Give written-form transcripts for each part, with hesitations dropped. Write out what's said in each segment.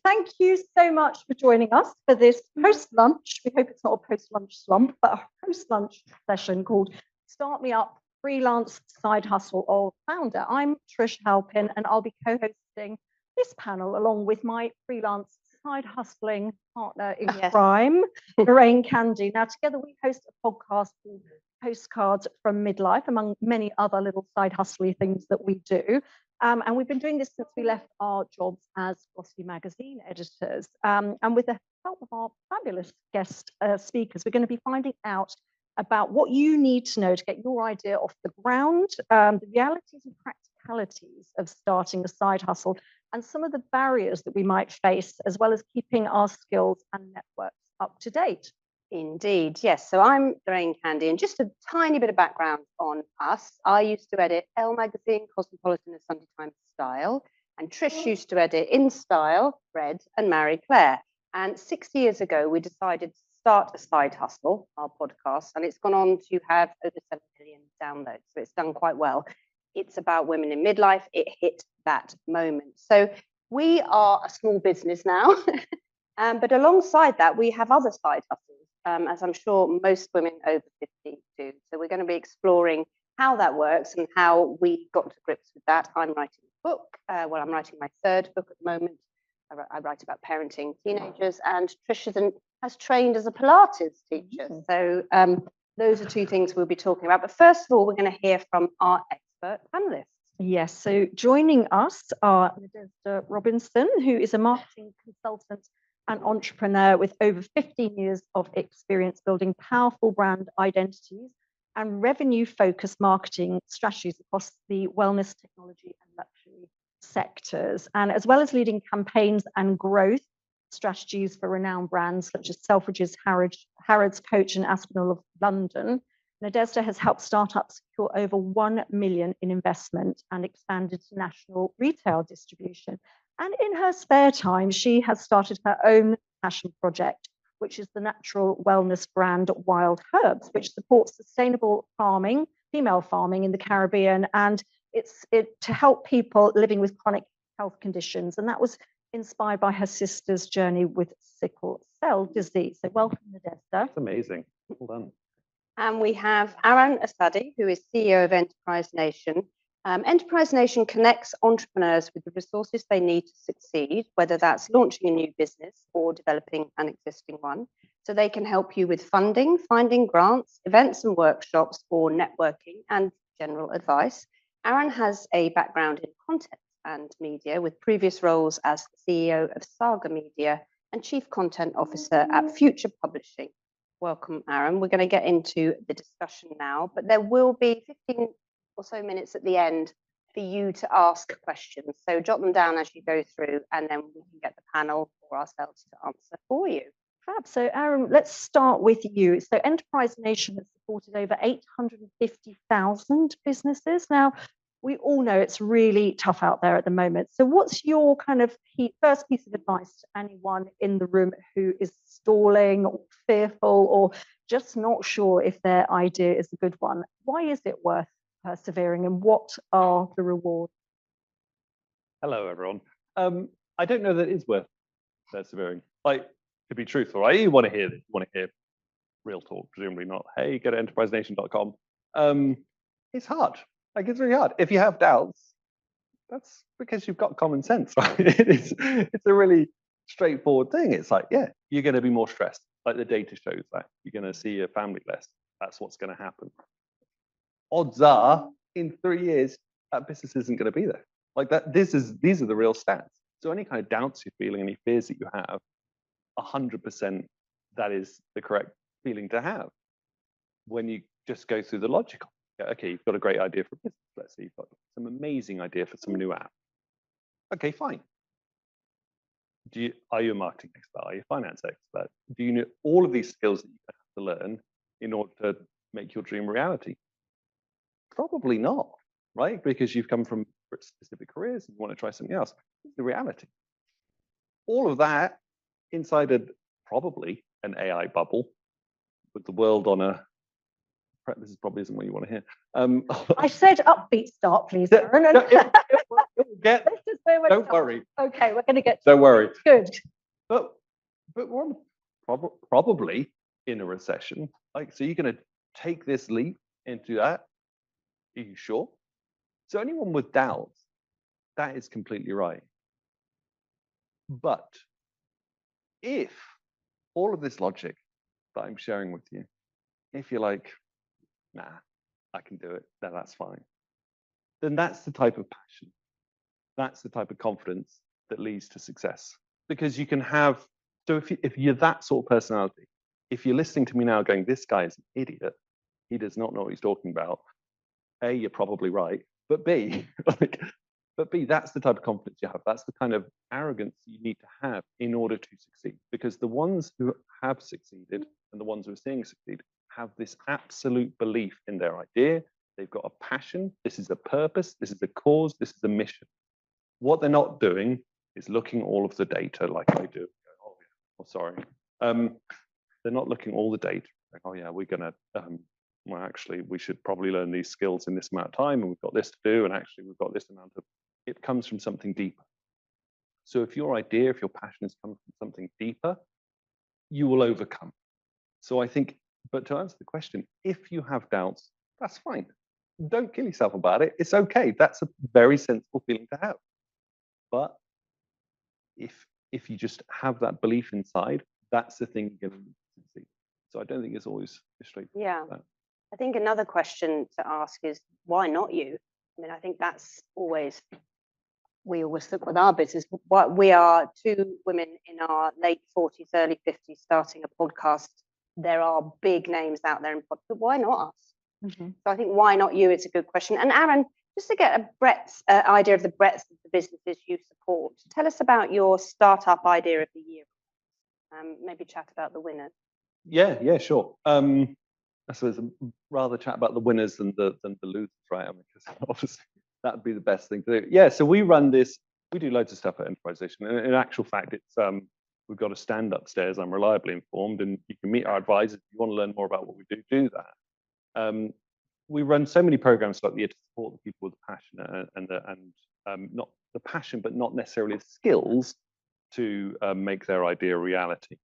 Thank you so much for joining us for this post-lunch. We hope it's not a post-lunch slump, but a post-lunch session called Start Me Up, Freelance Side Hustle or Founder. I'm Trish Halpin, and I'll be co-hosting this panel along with my freelance side hustling partner in crime, Lorraine Candy. Now, together we host a podcast called Postcards From Midlife, among many other little side hustly things that we do. And we've been doing this since we left our jobs as Glossy magazine editors. And with the help of our fabulous guest speakers, we're going to be finding out about what you need to know to get your idea off the ground, the realities and practicalities of starting a side hustle, and some of the barriers that we might face, as well as keeping our skills and networks up to date. Indeed, yes. So I'm Lorraine Candy, and just a tiny bit of background on us. I used to edit Elle Magazine, Cosmopolitan, and Sunday Times Style, and Trish used to edit In Style, Red, and Marie Claire. And 6 years ago, we decided to start a side hustle, our podcast, and it's gone on to have over 7 million downloads. So it's done quite well. It's about women in midlife. It hit that moment. So we are a small business now, but alongside that, we have other side hustles. As I'm sure most women over 50 do. So we're going to be exploring how that works and how we got to grips with that. I'm writing a book. I'm writing my third book at the moment. I write about parenting teenagers, and Trish has trained as a Pilates teacher. So those are two things we'll be talking about. But first of all, we're going to hear from our expert panelists. Yes, so joining us are Nadezhda Robinson, who is a marketing consultant and entrepreneur with over 15 years of experience building powerful brand identities and revenue-focused marketing strategies across the wellness, technology, and luxury sectors, and as well as leading campaigns and growth strategies for renowned brands such as Selfridges, Harrods, Coach, and Aspinall of London. Nadezhda has helped startups secure over 1 million in investment and expanded to national retail distribution. And in her spare time, she has started her own passion project, which is the natural wellness brand Wyld, which supports sustainable farming, female farming in the Caribbean, and it's to help people living with chronic health conditions. And that was inspired by her sister's journey with sickle cell disease. So welcome, Nadezhda. That's amazing. Well done. And we have Asadi, who is CEO of Enterprise Nation. Enterprise Nation connects entrepreneurs with the resources they need to succeed, whether that's launching a new business or developing an existing one. So they can help you with funding, finding grants, events and workshops, or networking and general advice. Aaron has a background in content and media with previous roles as the CEO of Saga Media and Chief Content Officer at Future Publishing. Welcome, Aaron. We're going to get into the discussion now, but there will be 15 or so minutes at the end for you to ask questions. So jot them down as you go through, and then we can get the panel or ourselves to answer for you. Fab. So Aaron, let's start with you. So Enterprise Nation has supported over 850,000 businesses. Now, we all know it's really tough out there at the moment. So what's your kind of first piece of advice to anyone in the room who is stalling or fearful or just not sure if their idea is a good one? Why is it worth persevering, and what are the rewards? Hello, everyone. I don't know that it's worth persevering. Like, to be truthful, right? You want to hear this. You want to hear real talk, presumably not, hey, go to enterprisenation.com. It's hard. Like, it's really hard. If you have doubts, that's because you've got common sense, right? It's a really straightforward thing. It's like, yeah, you're going to be more stressed. Like, the data shows that. You're going to see your family less. That's what's going to happen. Odds are, in 3 years, that business isn't going to be there. Like that. These are the real stats. So any kind of doubts you're feeling, any fears that you have, 100% that is the correct feeling to have. When you just go through the logical. Okay, you've got a great idea for a business. Let's say you've got some amazing idea for some new app. Okay, fine. Are you a marketing expert? Are you a finance expert? Do you know all of these skills that you have to learn in order to make your dream reality? Probably not, right? Because you've come from specific careers and you want to try something else. It's the reality. All of that inside probably an AI bubble with the world on a. This probably isn't what you want to hear. I said upbeat start, please, Aaron. It will get. This is where we're Don't worry. Okay, we're going to get Don't worry. good. But we're probably in a recession. Like, so you're going to take this leap into that? Are you sure? So anyone with doubts, that is completely right. But if all of this logic that I'm sharing with you, if you're like, nah, I can do it, then that's fine. Then that's the type of passion. That's the type of confidence that leads to success. Because you can have, so if you're that sort of personality, if you're listening to me now going, this guy is an idiot, he does not know what he's talking about, A, you're probably right, but B, that's the type of confidence you have. That's the kind of arrogance you need to have in order to succeed. Because the ones who have succeeded and the ones who are seeing succeed have this absolute belief in their idea. They've got a passion. This is a purpose. This is a cause. This is a mission. What they're not doing is looking at all of the data like I do. Oh, yeah. Oh, sorry. They're not looking at all the data. Like, oh, yeah, we're going to, well, actually, we should probably learn these skills in this amount of time, and we've got this to do, and actually, we've got this amount of, it comes from something deeper. So if your idea, if your passion has come from something deeper, you will overcome. So I think, but to answer the question, if you have doubts, that's fine. Don't kill yourself about it. It's okay. That's a very sensible feeling to have. But if you just have that belief inside, that's the thing you're going to succeed. So I don't think it's always straight. Yeah. I think another question to ask is, why not you? I mean, I think that's always, we always look with our business. We are two women in our late 40s, early 50s, starting a podcast. There are big names out there in podcasts, but why not us? So I think why not you is a good question. And Aaron, just to get a idea of the breadth of the businesses you support, tell us about your startup idea of the year. Maybe chat about the winners. Yeah, sure. I suppose rather chat about the winners than the losers, right? I mean, because obviously that would be the best thing to do. Yeah, so we run this. We do loads of stuff at Enterprisation, and in actual fact, it's we've got a stand upstairs. I'm reliably informed, and you can meet our advisors if you want to learn more about what we do. Do that. We run so many programs like the year to support the people with the passion and not the passion, but not necessarily the skills to make their idea a reality.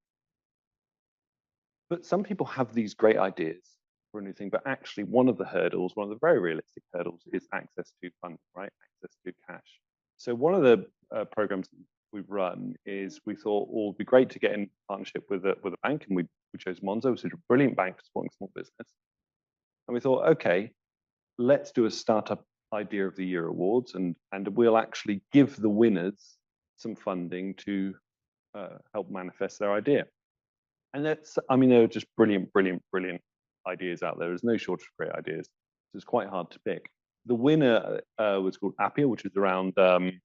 But some people have these great ideas for a new thing, but actually one of the very realistic hurdles is access to funding, right? Access to cash. So one of the programs we've run is we thought, well, it'd be great to get in partnership with a bank, and we chose Monzo, which is a brilliant bank for supporting small business. And we thought, okay, let's do a startup idea of the year awards, and we'll actually give the winners some funding to help manifest their idea. And there are just brilliant ideas out there. There's no shortage of great ideas. So it's quite hard to pick. The winner was called Appia, which is around kind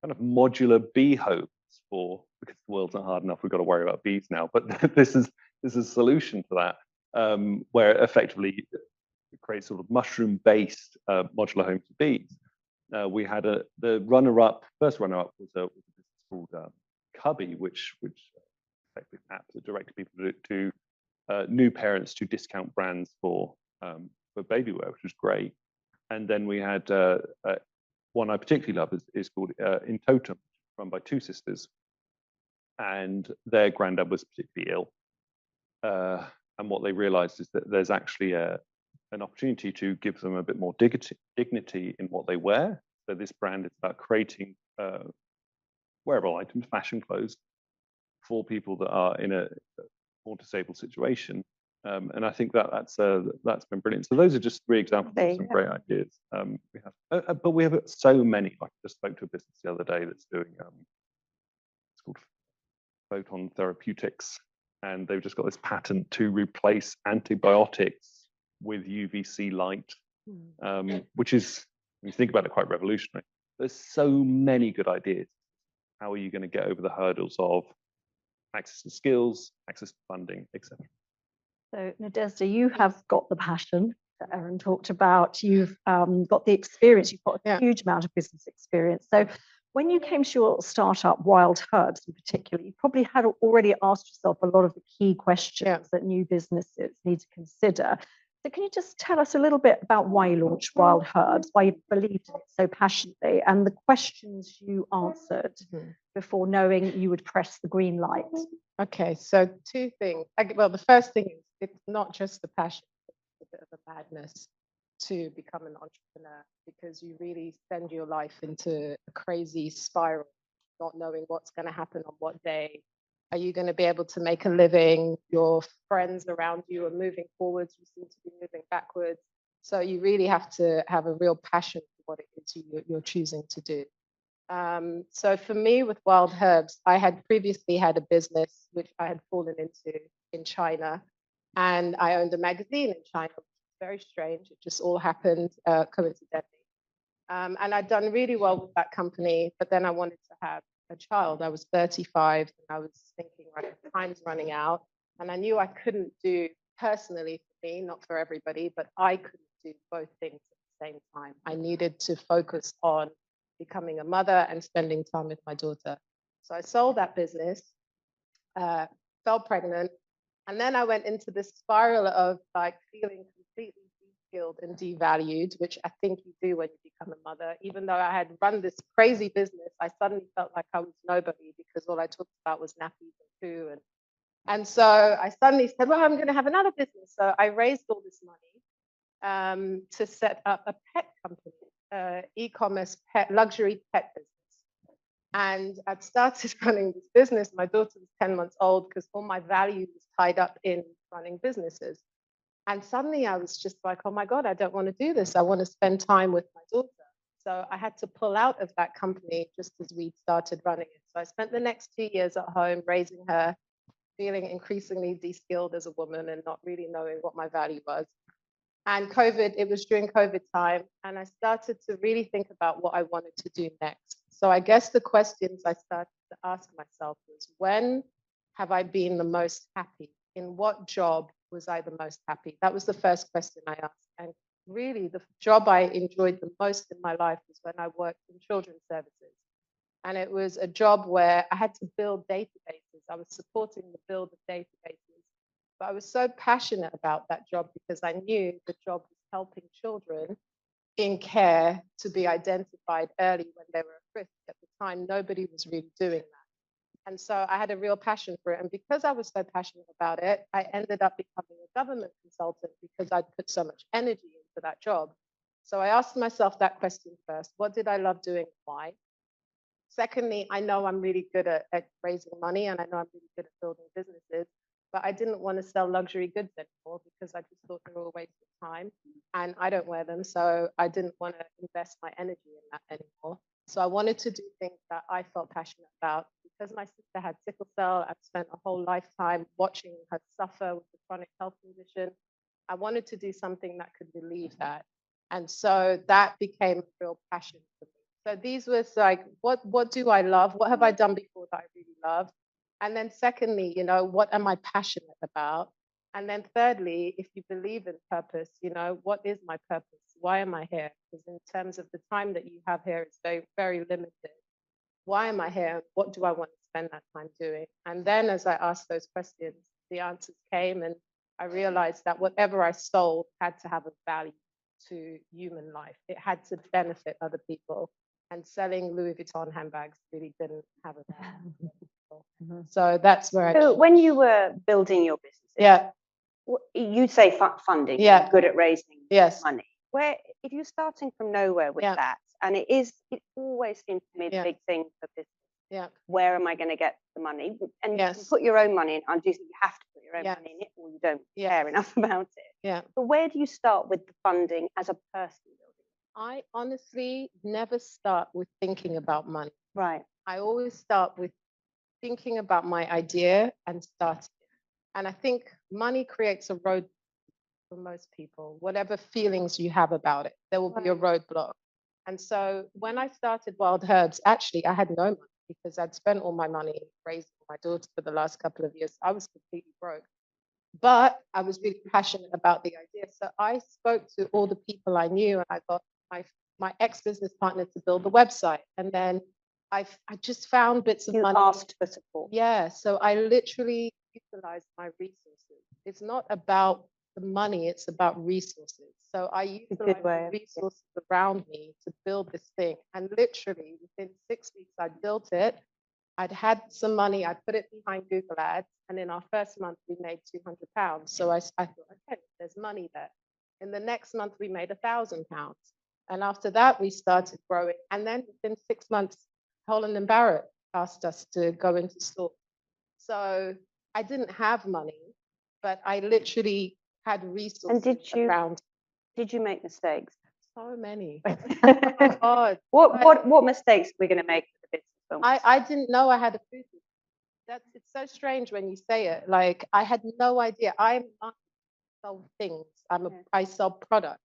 of modular bee homes because the world's not hard enough, we've got to worry about bees now. But this is a solution to that, where effectively it creates sort of mushroom-based modular homes for bees. We had the first runner-up was a business called Cubby, which effectively apps that direct people to new parents to discount brands for baby wear, which was great. And then we had one I particularly love is called In Totem, run by two sisters, and their granddad was particularly ill. And what they realized is that there's actually an opportunity to give them a bit more dignity in what they wear. So this brand is about creating wearable items, fashion clothes, for people that are in a more disabled situation. And I think that's been brilliant. So those are just three examples of some great ideas we have. But we have so many. Like I just spoke to a business the other day that's doing it's called Photon Therapeutics, and they've just got this patent to replace antibiotics with UVC light, which is, when you think about it, quite revolutionary. There's so many good ideas. How are you going to get over the hurdles of access to skills, access to funding, etc.? So Nadezhda, you have got the passion that Aaron talked about. You've got the experience. You've got a huge amount of business experience. So when you came to your startup, Wyld Herbs in particular, you probably had already asked yourself a lot of the key questions that new businesses need to consider. So can you just tell us a little bit about why you launched Wild Herbs, why you believed in it so passionately, and the questions you answered before knowing you would press the green light? Okay, so two things. Well, the first thing is it's not just the passion, it's a bit of a madness to become an entrepreneur, because you really send your life into a crazy spiral, not knowing what's going to happen on what day. Are you going to be able to make a living? Your friends around you are moving forwards, you seem to be moving backwards. So you really have to have a real passion for what it is you're choosing to do. So for me, with Wild Herbs, I had previously had a business which I had fallen into in China, and I owned a magazine in China, which was very strange. It just all happened coincidentally. And I'd done really well with that company, but then I wanted to have a child. I was 35 and I was thinking, right, time's running out. And I knew I couldn't do personally for me, not for everybody, but I couldn't do both things at the same time. I needed to focus on becoming a mother and spending time with my daughter. So I sold that business, fell pregnant, and then I went into this spiral of like feeling completely de-skilled and devalued, which I think you do when you become a mother. Even though I had run this crazy business, I suddenly felt like I was nobody, because all I talked about was nappies and poo. And so I suddenly said, well, I'm going to have another business. So I raised all this money to set up a pet company, e-commerce pet, luxury pet business. And I'd started running this business. My daughter was 10 months old, because all my value was tied up in running businesses. And suddenly I was just like, oh my God, I don't want to do this. I want to spend time with my daughter. So I had to pull out of that company just as we started running it. So I spent the next 2 years at home raising her, feeling increasingly de-skilled as a woman and not really knowing what my value was. And COVID, it was during COVID time, and I started to really think about what I wanted to do next. So I guess the questions I started to ask myself was, when have I been the most happy? In what job was I the most happy? That was the first question I asked. And really, the job I enjoyed the most in my life was when I worked in children's services. And it was a job where I had to build databases. I was supporting the build of databases. But I was so passionate about that job because I knew the job was helping children in care to be identified early when they were at risk. At the time, nobody was really doing that. And so I had a real passion for it. And because I was so passionate about it, I ended up becoming a government consultant because I'd put so much energy into that job. So I asked myself that question first: what did I love doing? Why? Secondly, I know I'm really good at raising money, and I know I'm really good at building businesses, but I didn't want to sell luxury goods anymore because I just thought they were a waste of time, and I don't wear them, so I didn't want to invest my energy in that anymore. So I wanted to do things that I felt passionate about. Because my sister had sickle cell, I've spent a whole lifetime watching her suffer with a chronic health condition. I wanted to do something that could relieve that. And so that became a real passion for me. So these were like, what do I love? What have I done before that I really love? And then secondly, what am I passionate about? And then thirdly, if you believe in purpose, what is my purpose? Why am I here? Because in terms of the time that you have here, it's very, very limited. Why am I here? What do I want to spend that time doing? And then as I asked those questions, the answers came, and I realized that whatever I sold had to have a value to human life. It had to benefit other people. And selling Louis Vuitton handbags really didn't have a value. So that's where So when you were building your business, yeah, you'd say funding, yeah, you're good at raising yes, money. Where if you're starting from nowhere with yeah, that, and it always seems to me the yeah, big thing for business. Yeah. Where am I going to get the money? And yes, you put your own money in. I do think you have to put your own yes, money in it, or you don't yes, care enough about it. Yeah. But where do you start with the funding as a person building? I honestly never start with thinking about money. Right. I always start with thinking about my idea and starting it. And I think money creates a road for most people. Whatever feelings you have about it, there will be a roadblock. And so when I started Wild Herbs, actually, I had no money because I'd spent all my money raising my daughter for the last couple of years. I was completely broke. But I was really passionate about the idea. So I spoke to all the people I knew, and I got my ex-business partner to build the website. And then I just found bits of money. You asked for support. Yeah. So I literally utilized my resources. It's not about the money, it's about resources. So I utilize the resources around me to build this thing. And literally within 6 weeks, I built it. I'd had some money, I put it behind Google Ads, and in our first month, we made £200. So I thought, okay, there's money there. In the next month, we made £1,000. And after that, we started growing. And then within 6 months, Holland and Barrett asked us to go into store. So I didn't have money, but I literally had resources around. Did you make mistakes? So many. Oh God. What mistakes are we going to make with the business? I didn't know I had a food business. It's so strange when you say it. Like, I had no idea. I'm not sell things. I sell products.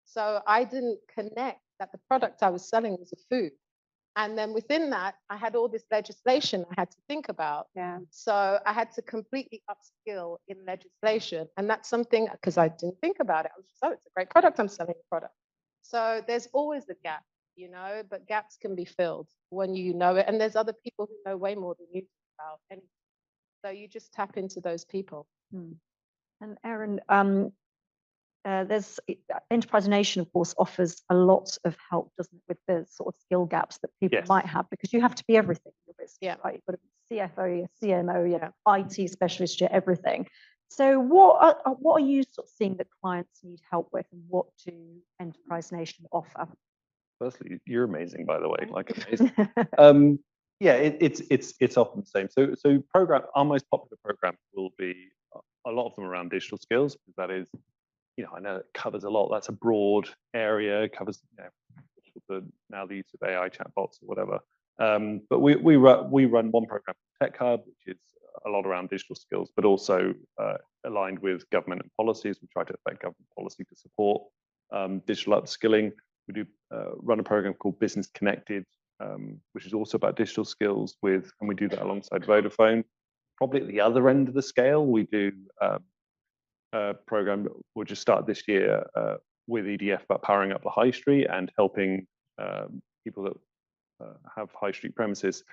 So I didn't connect that the product I was selling was a food. And then within that, I had all this legislation I had to think about. Yeah. So I had to completely upskill in legislation. And that's something, because I didn't think about it. I was just, it's a great product. I'm selling a product. So there's always a gap, but gaps can be filled when you know it. And there's other people who know way more than you do about anything. So you just tap into those people. And Erin, there's Enterprise Nation, of course, offers a lot of help, doesn't it, with the sort of skill gaps that people might have, because you have to be everything in your business, right? You've got to be CFO, you're CMO, you're IT specialist, you're everything. So what are you sort of seeing that clients need help with, and what do Enterprise Nation offer? Firstly, you're amazing, by the way, like amazing. Yeah, it's often the same. So our most popular program will be a lot of them around digital skills, because that is, I know it covers a lot. That's a broad area. It covers now the use of AI chatbots or whatever. But we run one program, Tech Hub, which is a lot around digital skills, but also aligned with government and policies. We try to affect government policy to support digital upskilling. We do run a program called Business Connected, which is also about digital skills and we do that alongside Vodafone. Probably at the other end of the scale, we do a program that we'll just start this year with EDF about powering up the high street and helping people that have high street premises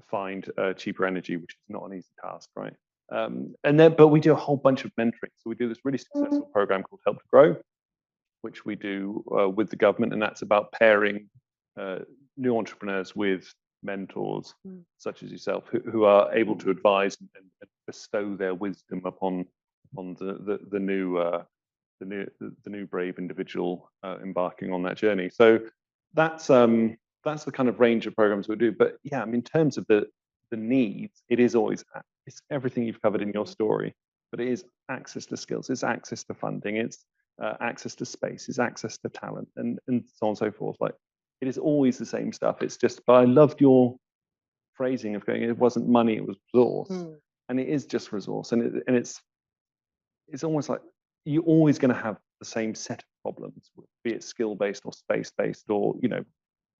find cheaper energy, which is not an easy task, right? But we do a whole bunch of mentoring. So we do this really successful program called Help to Grow, which we do with the government, and that's about pairing new entrepreneurs with mentors such as yourself, who are able to advise and bestow their wisdom upon the new brave individual embarking on that journey. So that's the kind of range of programs we do. But yeah, I mean, in terms of the needs, it's everything you've covered in your story. But it is access to skills, it's access to funding, it's access to space, it's access to talent, and so on and so forth. Like, it is always the same stuff. It's just, but I loved your phrasing of going, it wasn't money, it was resource. And it is just resource. And it's almost like you're always going to have the same set of problems, be it skill-based or space-based, or,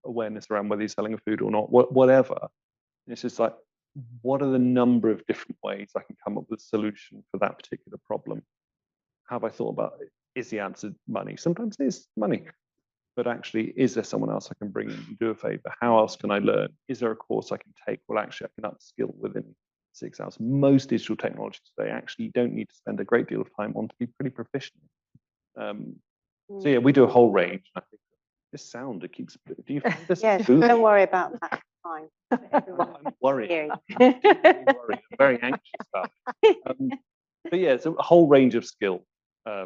awareness around whether you're selling a food or not, whatever. It's just like, what are the number of different ways I can come up with a solution for that particular problem? Have I thought about it? Is the answer money? Sometimes it is money. But actually, is there someone else I can bring in and do a favor? How else can I learn? Is there a course I can take? Well, actually, I can upskill within 6 hours. Most digital technologies today actually don't need to spend a great deal of time on to be pretty proficient. So yeah, we do a whole range. I think this sound, it keeps. Do you find this? Yes, don't worry about that. Fine. I'm worried. I'm very anxious about it. But yeah, so a whole range of skill are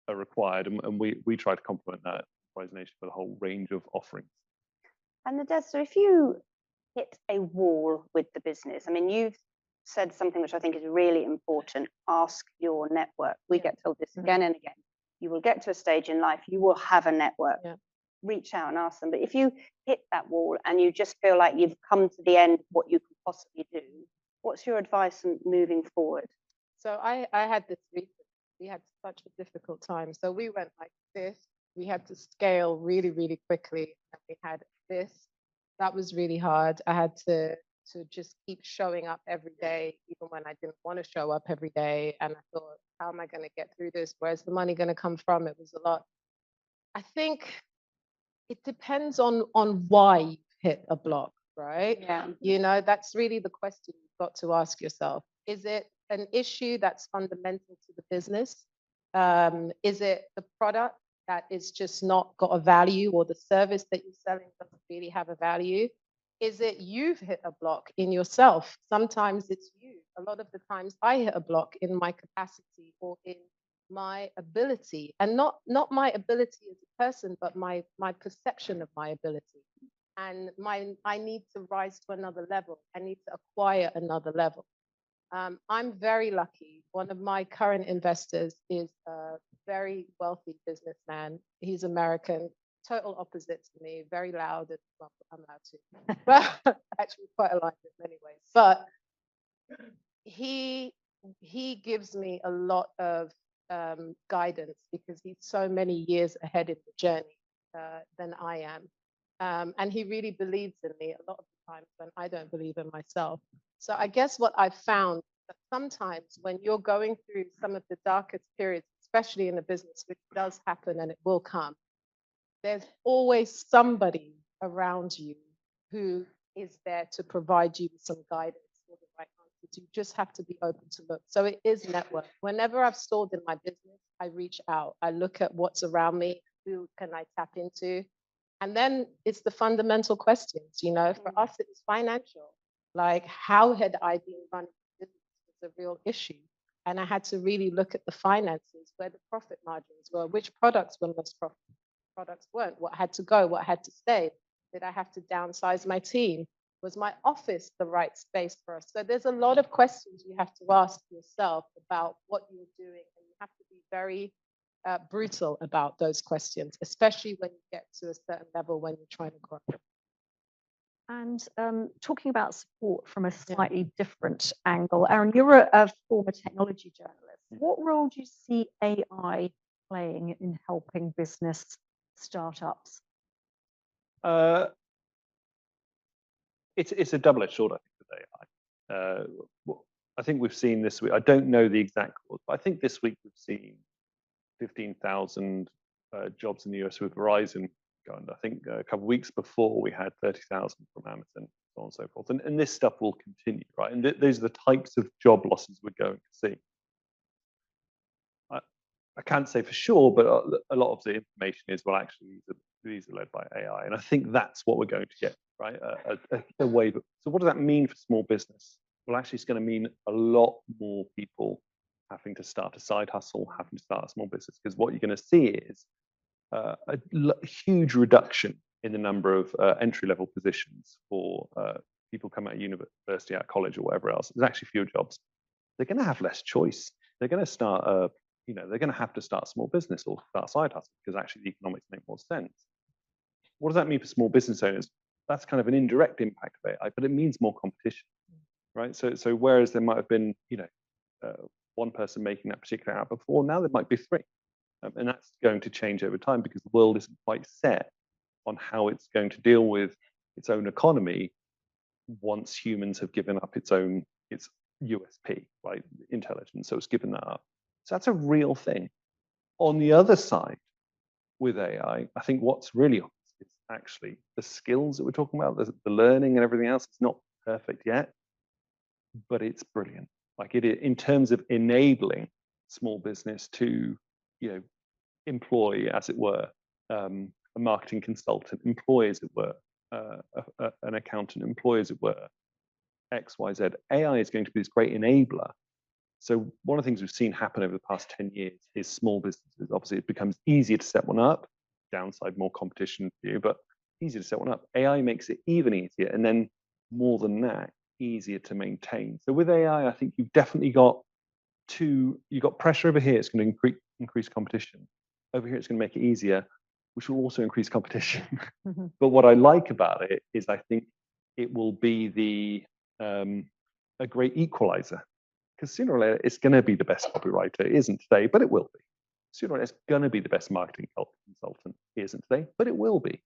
required, and we try to complement that Enterprise Nation with a whole range of offerings. And Nadezhda, if you hit a wall with the business, I mean, you've said something which I think is really important: ask your network. We get told this again and again. You will get to a stage in life, you will have a network. Reach out and ask them. But if you hit that wall and you just feel like you've come to the end of what you can possibly do, what's your advice on moving forward? So I had this recently. We had such a difficult time. So we went like this. We had to scale really, really quickly. And we had this. That was really hard. I had to just keep showing up every day, even when I didn't want to show up every day. And I thought, how am I going to get through this? Where's the money going to come from? It was a lot. I think it depends on why you hit a block, right? Yeah. That's really the question you've got to ask yourself. Is it an issue that's fundamental to the business? Is it the product that is just not got a value, or the service that you're selling doesn't really have a value? Is it you've hit a block in yourself? Sometimes it's you. A lot of the times I hit a block in my capacity or in my ability, and not my ability as a person, but my perception of my ability. And I need to rise to another level. I need to acquire another level. I'm very lucky. One of my current investors is a very wealthy businessman. He's American, total opposite to me, very loud. And, well, I'm loud too, but actually quite aligned in many ways. But he gives me a lot of guidance because he's so many years ahead in the journey than I am. And he really believes in me a lot of the times when I don't believe in myself. So I guess what I've found that sometimes when you're going through some of the darkest periods, especially in a business, which does happen and it will come, there's always somebody around you who is there to provide you with some guidance or the right answers. You just have to be open to look. So it is network. Whenever I've stalled in my business, I reach out. I look at what's around me. Who can I tap into? And then it's the fundamental questions. You know, for us, it was financial. Like, how had I been running the business was a real issue. And I had to really look at the finances, where the profit margins were, which products were most profitable, products weren't, what had to go, what had to stay. Did I have to downsize my team? Was my office the right space for us? So there's a lot of questions you have to ask yourself about what you're doing, and you have to be very brutal about those questions, especially when you get to a certain level when you're trying to grow. And talking about support from a slightly different angle, Aaron, you're a former technology journalist. What role do you see AI playing in helping business startups? It's a double-edged sword, I think, with AI. I think we've seen this week. I don't know the exact cause, but I think this week we've seen 15,000 jobs in the US with Verizon going. I think a couple of weeks before we had 30,000 from Amazon, so on and so forth. And this stuff will continue, right? And those are the types of job losses we're going to see. I can't say for sure, but a lot of the information is, well, actually, these are led by AI. And I think that's what we're going to get, right? A wave. So what does that mean for small business? Well, actually, it's going to mean a lot more people having to start a side hustle, having to start a small business, because what you're going to see is a huge reduction in the number of entry-level positions for people coming out of university, out of college, or whatever else. There's actually fewer jobs. They're going to have less choice. They're going to start they're going to have to start a small business or start a side hustle because actually the economics make more sense. What does that mean for small business owners? That's kind of an indirect impact of AI, but it means more competition, right? So whereas there might have been, one person making that particular app before, now there might be three. And that's going to change over time because the world isn't quite set on how it's going to deal with its own economy once humans have given up its USP, right? Intelligence. So it's given that up. So that's a real thing. On the other side, with AI, I think what's really obvious is actually the skills that we're talking about, the learning and everything else. It's not perfect yet, but it's brilliant. Like it in terms of enabling small business to, employ, as it were, a marketing consultant, employ, as it were, an accountant, employ, as it were, X, Y, Z. AI is going to be this great enabler. So one of the things we've seen happen over the past 10 years is small businesses. Obviously, it becomes easier to set one up, downside, more competition for you, but easier to set one up. AI makes it even easier. And then more than that, easier to maintain. So with AI, I think you've definitely got you've got pressure over here. It's going to increase competition. Over here, it's going to make it easier, which will also increase competition. But what I like about it is I think it will be a great equalizer. Because sooner or later, it's going to be the best copywriter. It isn't today, but it will be. Sooner or later, it's going to be the best marketing consultant. It isn't today, but it will be.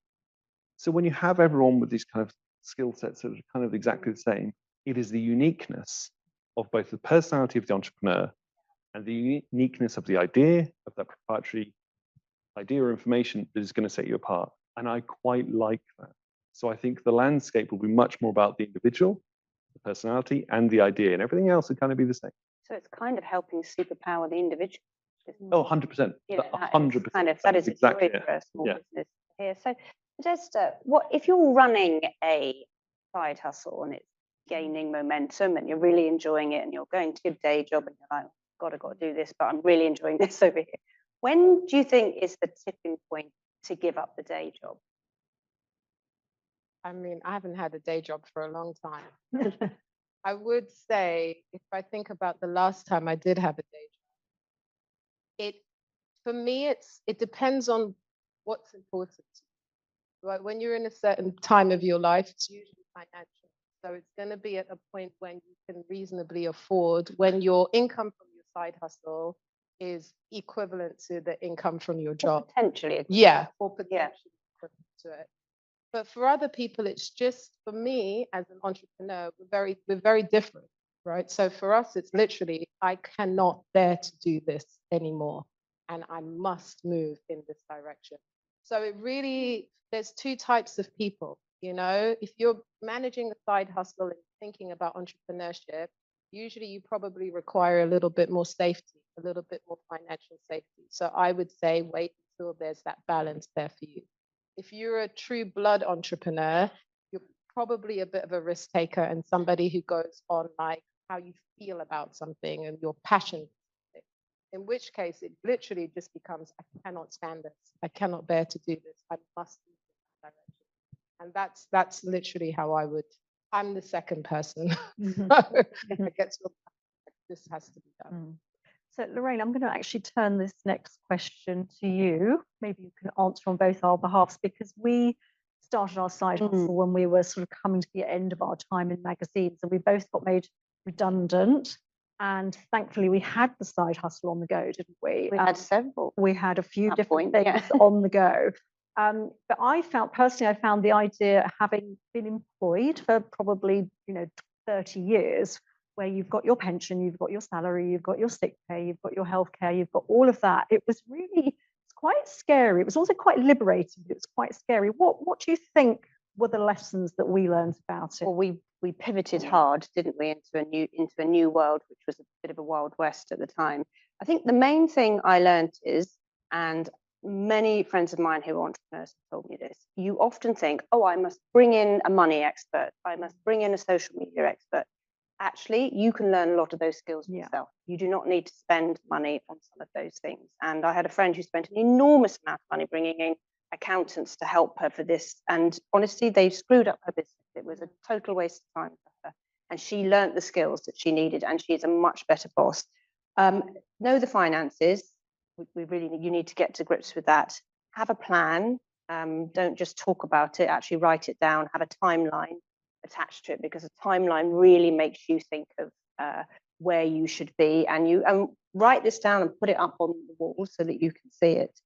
So when you have everyone with these kind of skill sets that are kind of exactly the same, it is the uniqueness of both the personality of the entrepreneur and the uniqueness of the idea, of that proprietary idea or information that is going to set you apart. And I quite like that. So I think the landscape will be much more about the individual, the personality, and the idea, and everything else would kind of be the same. So it's kind of helping superpower the individual. business. Oh, 100%. You know, that is 100%. kind of, that is exactly a joy it. for a small Yeah. business here. So, Nadezhda, what if you're running a side hustle and it's gaining momentum and you're really enjoying it and you're going to your day job and you're like, God, I've got to do this, but I'm really enjoying this over here. When do you think is the tipping point to give up the day job? I mean, I haven't had a day job for a long time. I would say, if I think about the last time I did have a day job, for me, it depends on what's important to you. Right? When you're in a certain time of your life, it's usually financial. So it's going to be at a point when you can reasonably afford, when your income from your side hustle is equivalent to the income from your job. Potentially. Yeah, or Yeah. potentially equivalent to it. But for other people, it's just, for me as an entrepreneur, we're very different, right? So for us, it's literally, I cannot bear to do this anymore, and I must move in this direction. So it really, there's two types of people, you know. If you're managing a side hustle and thinking about entrepreneurship, usually you probably require a little bit more safety, a little bit more financial safety. So I would say wait until there's that balance there for you. If you're a true blood entrepreneur, you're probably a bit of a risk taker and somebody who goes on like how you feel about something and your passion. In which case, it literally just becomes, I cannot stand this. I cannot bear to do this. I must move in that direction. And that's literally how I'm the second person. I get to this has to be done. So Lorraine, I'm going to actually turn this next question to you. Maybe you can answer on both our behalves, because we started our side hustle when we were sort of coming to the end of our time in magazines, and we both got made redundant. And thankfully, we had the side hustle on the go, didn't we? We had several. We had a few At different point, things yeah. on the go. But I found the idea, having been employed for probably 30 years, where you've got your pension, you've got your salary, you've got your sick pay, you've got your healthcare, you've got all of that. It's quite scary. It was also quite liberating, but it was quite scary. What do you think were the lessons that we learned about it? Well, we pivoted hard, didn't we, into a new world, which was a bit of a wild west at the time. I think the main thing I learned is, and many friends of mine who are entrepreneurs have told me this, you often think, oh, I must bring in a money expert, I must bring in a social media expert. Actually, you can learn a lot of those skills yourself. You do not need to spend money on some of those things. And I had a friend who spent an enormous amount of money bringing in accountants to help her for this. And honestly, they screwed up her business. It was a total waste of time for her. And she learnt the skills that she needed, and she's a much better boss. Know the finances. You need to get to grips with that. Have a plan. Don't just talk about it, actually write it down, have a timeline attached to it, because a timeline really makes you think of where you should be, and write this down and put it up on the wall so that you can see it.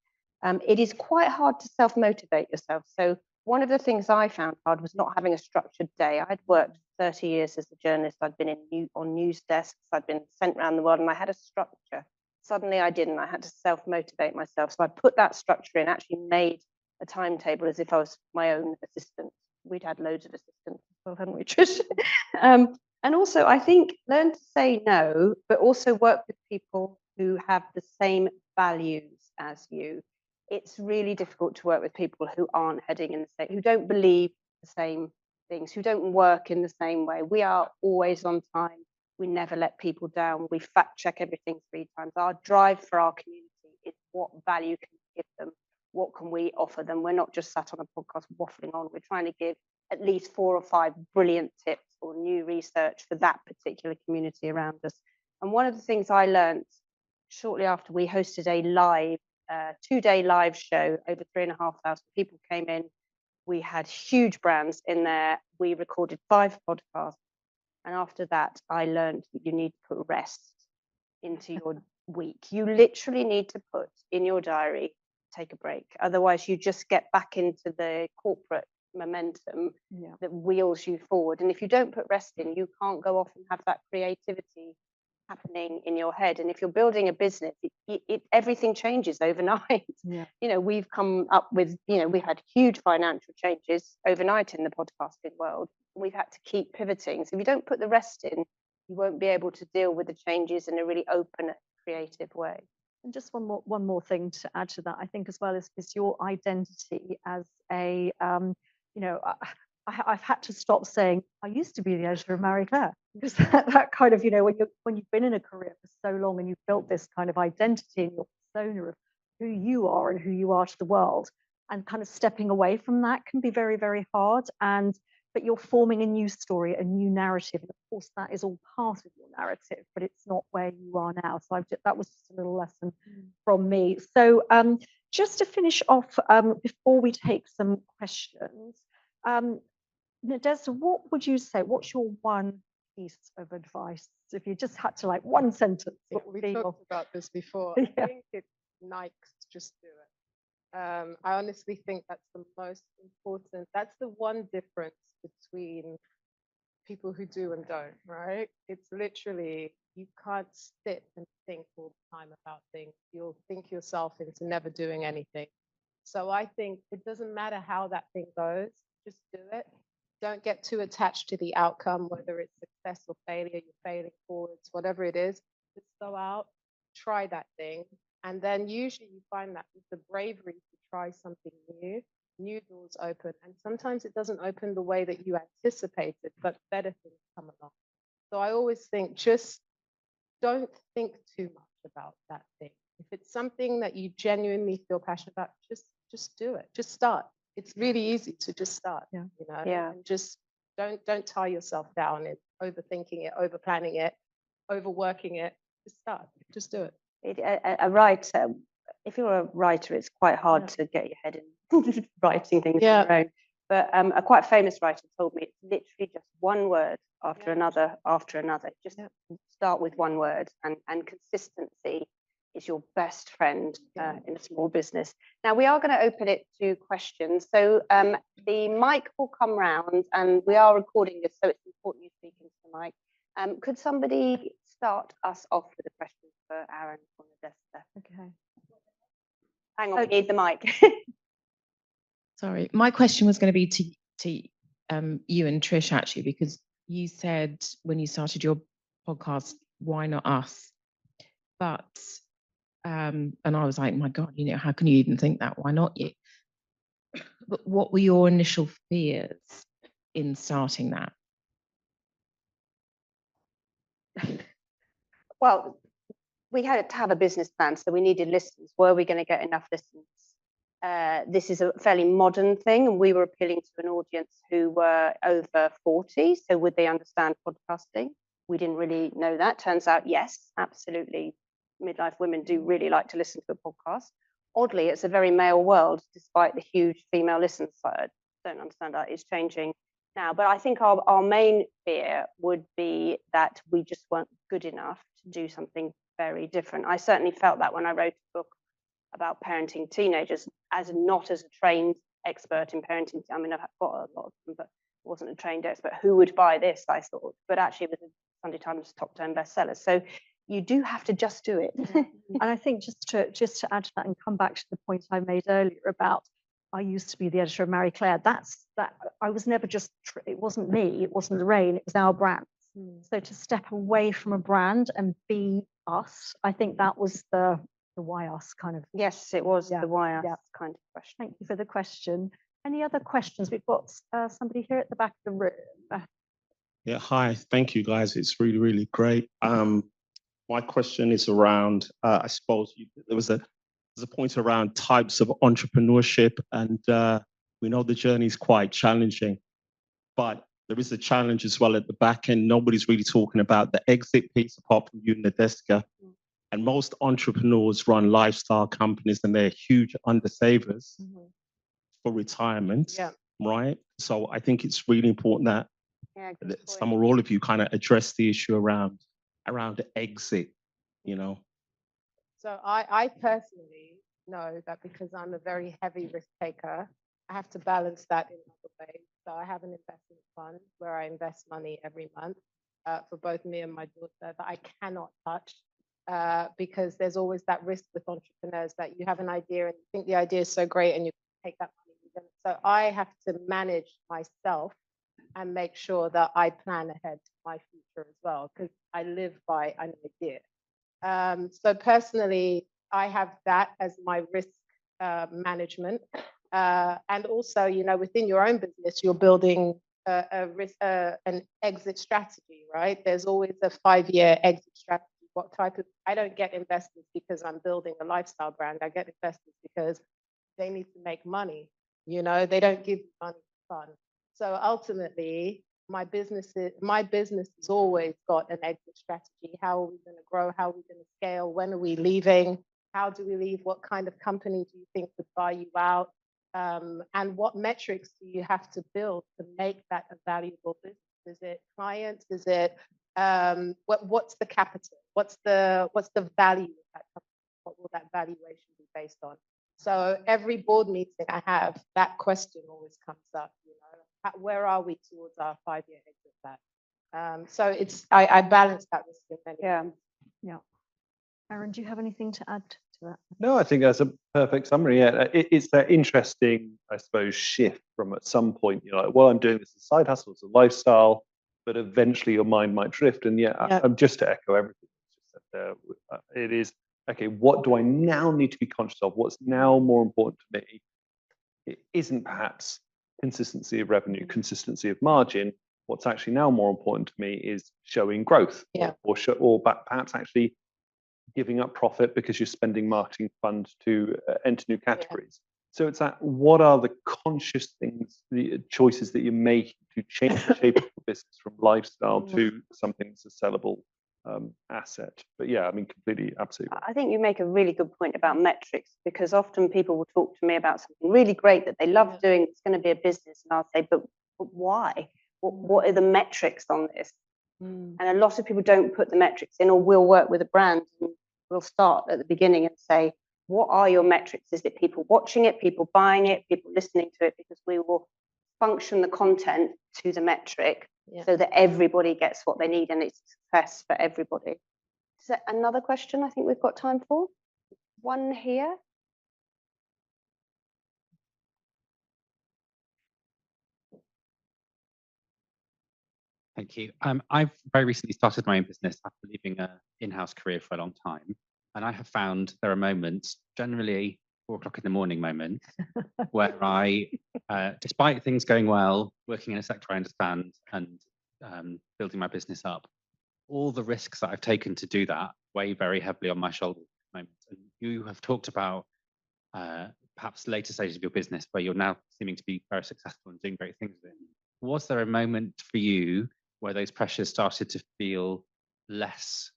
It is quite hard to self-motivate yourself. So one of the things I found hard was not having a structured day. I'd worked 30 years as a journalist. I'd been on news desks. I'd been sent around the world, and I had a structure. Suddenly I didn't. I had to self-motivate myself. So I put that structure in, actually made a timetable as if I was my own assistant. We'd had loads of assistants as well, hadn't we, Trish? And also, I think, learn to say no, but also work with people who have the same values as you. It's really difficult to work with people who aren't heading in the same, who don't believe the same things, who don't work in the same way. We are always on time. We never let people down. We fact check everything 3 times. Our drive for our community is what value can we give them? What can we offer them? We're not just sat on a podcast waffling on. We're trying to give at least 4 or 5 brilliant tips or new research for that particular community around us. And one of the things I learned shortly after, we hosted a live 2-day live show. Over 3,500 people came in. We had huge brands in there. We recorded 5 podcasts. And after that, I learned that you need to put rest into your week. You literally need to put in your diary, take a break. Otherwise, you just get back into the corporate momentum that wheels you forward. And if you don't put rest in, you can't go off and have that creativity happening in your head. And if you're building a business, everything changes overnight. We've come up with, we've had huge financial changes overnight in the podcasting world. We've had to keep pivoting. So if you don't put the rest in, you won't be able to deal with the changes in a really open, creative way. And just one more thing to add to that, I think as well is your identity as a, you know, I've had to stop saying I used to be the editor of Marie Claire, because that kind of, you know, when you've been in a career for so long and you've built this kind of identity in your persona of who you are and who you are to the world, and kind of stepping away from that can be very, very hard. But you're forming a new story, a new narrative. And of course, that is all part of your narrative, but it's not where you are now. So that was just a little lesson from me. So just to finish off, before we take some questions, Nadezhda, what would you say? What's your one piece of advice? If you just had to, like, one sentence, what would We be talked about this before. Yeah. I think it's Nike's just do it. I honestly think that's the most important. That's the one difference between people who do and don't, right? It's literally, you can't sit and think all the time about things. You'll think yourself into never doing anything. So I think it doesn't matter how that thing goes, just do it. Don't get too attached to the outcome, whether it's success or failure, you're failing forwards, whatever it is. Just go out, try that thing. And then usually you find that with the bravery to try something new doors open. And sometimes it doesn't open the way that you anticipated, but better things come along. So I always think, just don't think too much about that thing. If it's something that you genuinely feel passionate about, just do it. Just start. It's really easy to just start. Yeah. You know, Yeah. and just don't tie yourself down in overthinking it, over planning it, overworking it. Just start. Just do it. A writer, if you're a writer, it's quite hard to get your head in writing things on your own. But a quite famous writer told me it's literally just one word after another after another. Just start with one word, and consistency is your best friend in a small business. Now we are going to open it to questions. So the mic will come round, and we are recording this, so it's important you speak into the mic. Could somebody start us off with a question for Aaron or Nadessa? Okay. Hang on, we need the mic. Sorry, my question was going to be to you and Trish, actually, because you said when you started your podcast, why not us? But and I was like, my God, you know, how can you even think that? Why not you? But what were your initial fears in starting that? Well, we had to have a business plan, so we needed listeners. Were we going to get enough listeners? This is a fairly modern thing, and we were appealing to an audience who were over 40. So would they understand podcasting? We didn't really know that. Turns out, yes, absolutely. Midlife women do really like to listen to a podcast. Oddly, it's a very male world, despite the huge female listeners. I don't understand that. It's changing now. But I think our main fear would be that we just weren't good enough to do something very different. I certainly felt that when I wrote a book about parenting teenagers, not as a trained expert in parenting. I mean, I've got a lot of them, but I wasn't a trained expert. Who would buy this, I thought. But actually, it was a Sunday Times top 10 bestseller. So you do have to just do it. And I think just to add to that and come back to the point I made earlier about I used to be the editor of Marie Claire. That's that. I was never just. It wasn't me. It wasn't Lorraine. It was our brand. So to step away from a brand and be us, I think that was the why us kind of. Yes, it was the why us kind of question. Thank you for the question. Any other questions? We've got somebody here at the back of the room. Yeah, hi. Thank you, guys. It's really, really great. My question is around, I suppose there's a point around types of entrepreneurship, and we know the journey is quite challenging, but there is a challenge as well at the back end. Nobody's really talking about the exit piece apart from you, Nadezhda. And most entrepreneurs run lifestyle companies, and they're huge undersavers for retirement, right? So I think it's really important that some or all of you kind of address the issue around the exit, you know. So I personally know that because I'm a very heavy risk taker, I have to balance that in other ways. So I have an investment fund where I invest money every month for both me and my daughter that I cannot touch. Because there's always that risk with entrepreneurs that you have an idea and you think the idea is so great and you take that money. So I have to manage myself and make sure that I plan ahead to my future as well, because I live by an idea. So personally, I have that as my risk management. And also, you know, within your own business, you're building an exit strategy, right? There's always a 5-year exit strategy. What type of, I don't get investors because I'm building a lifestyle brand. I get investors because they need to make money. You know, they don't give money for fun. So ultimately, my business has always got an exit strategy. How are we going to grow? How are we going to scale? When are we leaving? How do we leave? What kind of company do you think would buy you out? And what metrics do you have to build to make that a valuable business? Is it clients? Is it what's the capital? What's the value of that company? What will that valuation be based on? So every board meeting I have, that question always comes up. You know, where are we towards our 5-year exit plan? So it's I balance that risk in many ways. Yeah. Aaron, do you have anything to add to that? No, I think that's a perfect summary. Yeah, it's that interesting, I suppose, shift from at some point you're like, well, I'm doing this as a side hustle, it's a lifestyle, but eventually your mind might drift. And I'm just to echo everything that's just said there. It is okay. What do I now need to be conscious of? What's now more important to me? It isn't perhaps consistency of revenue, consistency of margin. What's actually now more important to me is showing growth, or perhaps actually giving up profit because you're spending marketing funds to enter new categories. So it's that, what are the conscious things, the choices that you make to change the shape of the business from lifestyle to something that's a sellable asset? But yeah, I mean, completely, absolutely. I think you make a really good point about metrics, because often people will talk to me about something really great that they love doing. It's going to be a business, and I'll say, but why? What are the metrics on this? And a lot of people don't put the metrics in, or will work with a brand and we'll start at the beginning and say, what are your metrics? Is it people watching it, people buying it, people listening to it? Because we will function the content to the metric so that everybody gets what they need and it's success for everybody. Is there another question I think we've got time for? One here. Thank you. I've very recently started my own business after leaving an in-house career for a long time. And I have found there are moments, generally 4 o'clock in the morning moments, where I, despite things going well, working in a sector I understand and building my business up, all the risks that I've taken to do that weigh very heavily on my shoulders at the moment. And you have talked about perhaps later stages of your business where you're now seeming to be very successful and doing great things with it. Was there a moment for you where those pressures started to feel less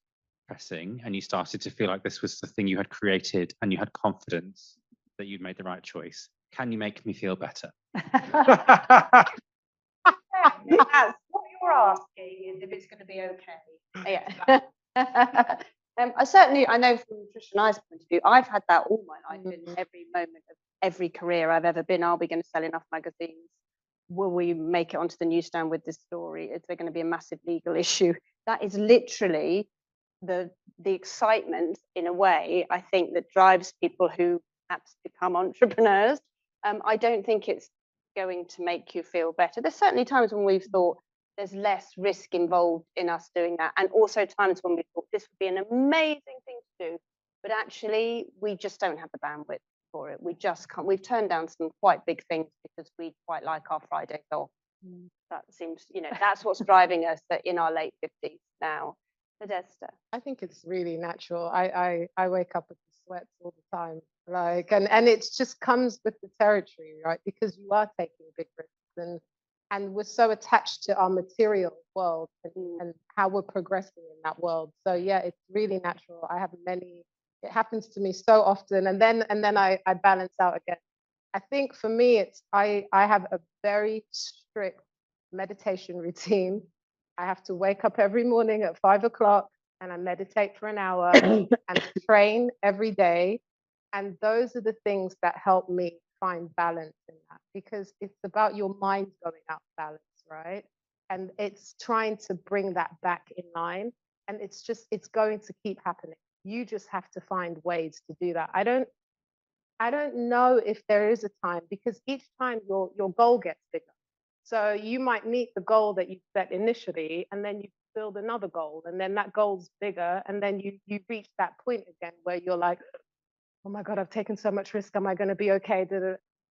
pressing and you started to feel like this was the thing you had created and you had confidence that you'd made the right choice? Can you make me feel better? That's what you're asking, is if it's going to be okay. Yeah. I know from Trish and I's point of view, I've had that all my life in every moment of every career I've ever been. Are we going to sell enough magazines? Will we make it onto the newsstand with this story? Is there going to be a massive legal issue? That is literally the excitement, in a way, I think, that drives people who perhaps become entrepreneurs. I don't think it's going to make you feel better. There's certainly times when we've thought there's less risk involved in us doing that, and also times when we thought this would be an amazing thing to do, but actually we just don't have the bandwidth for it. We just can't. We've turned down some quite big things because we quite like our Fridays off. That seems, that's what's driving us in our late 50s now. Nadezhda. I think it's really natural. I wake up with the sweats all the time, and it just comes with the territory, right? Because you are taking big risks, and we're so attached to our material world and how we're progressing in that world. So yeah, it's really natural. I have many. It happens to me so often, and then I balance out again. I think for me, I have a very strict meditation routine. I have to wake up every morning at 5 o'clock and I meditate for an hour and train every day. And those are the things that help me find balance in that, because it's about your mind going out of balance, right? And it's trying to bring that back in line. And it's going to keep happening. You just have to find ways to do that. I don't know if there is a time, because each time your goal gets bigger. So you might meet the goal that you set initially, and then you build another goal, and then that goal's bigger, and then you reach that point again where you're like, oh my God, I've taken so much risk. Am I going to be okay?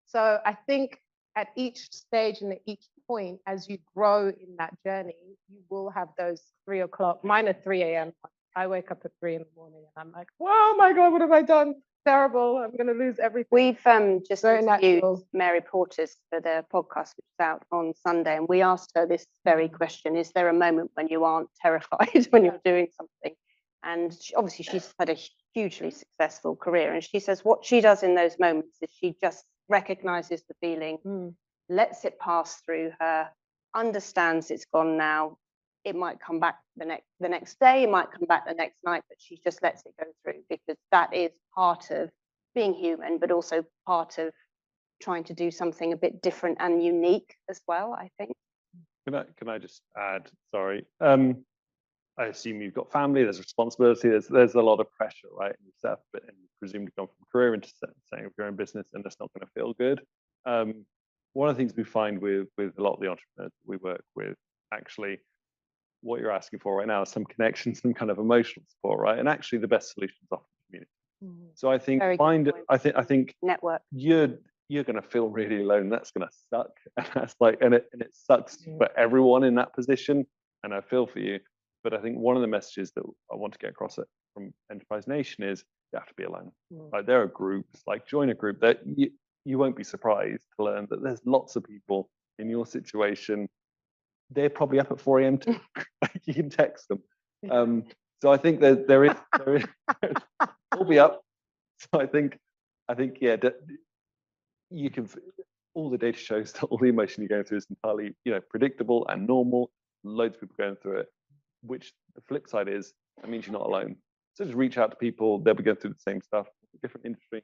So I think at each stage and at each point, as you grow in that journey, you will have those 3 o'clock. Mine are 3 a.m. I wake up at 3 in the morning and I'm like, oh my God, what have I done? Terrible. I'm going to lose everything. We've just Very interviewed natural. Mary Portis for the podcast, which is out on Sunday, and we asked her this very question: is there a moment when you aren't terrified when you're doing something? And obviously, she's had a hugely successful career, and she says what she does in those moments is she just recognizes the feeling, lets it pass through her, understands it's gone now. It might come back the next day, it might come back the next night, but she just lets it go through, because that is part of being human, but also part of trying to do something a bit different and unique as well, I think. Can I just add, sorry, I assume you've got family, there's responsibility, there's a lot of pressure, right? And you set up and you presume to come from career into setting up your own business, and that's not going to feel good. One of the things we find with a lot of the entrepreneurs we work with, actually, what you're asking for right now is some connection, some kind of emotional support, right? And actually, the best solution is often community. So I think I think network. You're going to feel really alone. That's going to suck, and that's like, and it sucks for everyone in that position. And I feel for you. But I think one of the messages that I want to get across from Enterprise Nation is you have to be alone. Like, there are groups, like join a group that you won't be surprised to learn that there's lots of people in your situation. They're probably up at 4 a.m. too. You can text them. So I think there is we'll be up. So I think yeah, you can. All the data shows that all the emotion you're going through is entirely, predictable and normal. Loads of people going through it. Which the flip side is, that means you're not alone. So just reach out to people. They'll be going through the same stuff, different industry.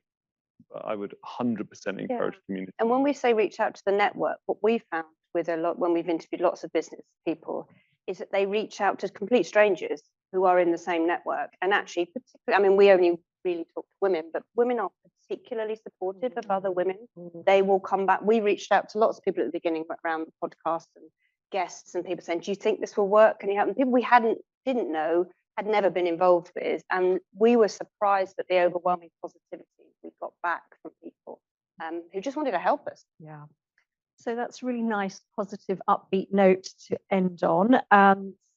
But I would 100% encourage community. And when we say reach out to the network, what we found with when we've interviewed lots of business people, is that they reach out to complete strangers who are in the same network. And actually, particularly, I mean, we only really talk to women, but women are particularly supportive of other women. They will come back. We reached out to lots of people at the beginning around the podcast and guests, and people saying, do you think this will work? Can you help? And people we didn't know, had never been involved with. And we were surprised at the overwhelming positivity we got back from people who just wanted to help us. Yeah. So that's really nice, positive, upbeat note to end on.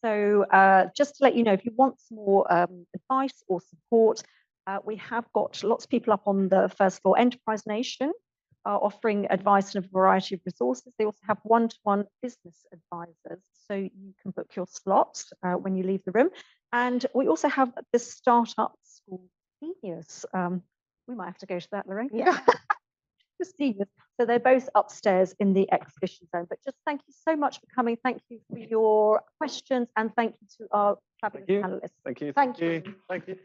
So just to let you know, if you want some more advice or support, we have got lots of people up on the first floor. Enterprise Nation are offering advice and a variety of resources. They also have one-to-one business advisors, so you can book your slots when you leave the room. And we also have the Startup School Genius. We might have to go to that, Lorraine. Yeah. Just genius. So they're both upstairs in the exhibition zone. But just thank you so much for coming. Thank you for your questions, and thank you to our fabulous panelists. Thank you. Thank you. Thank you.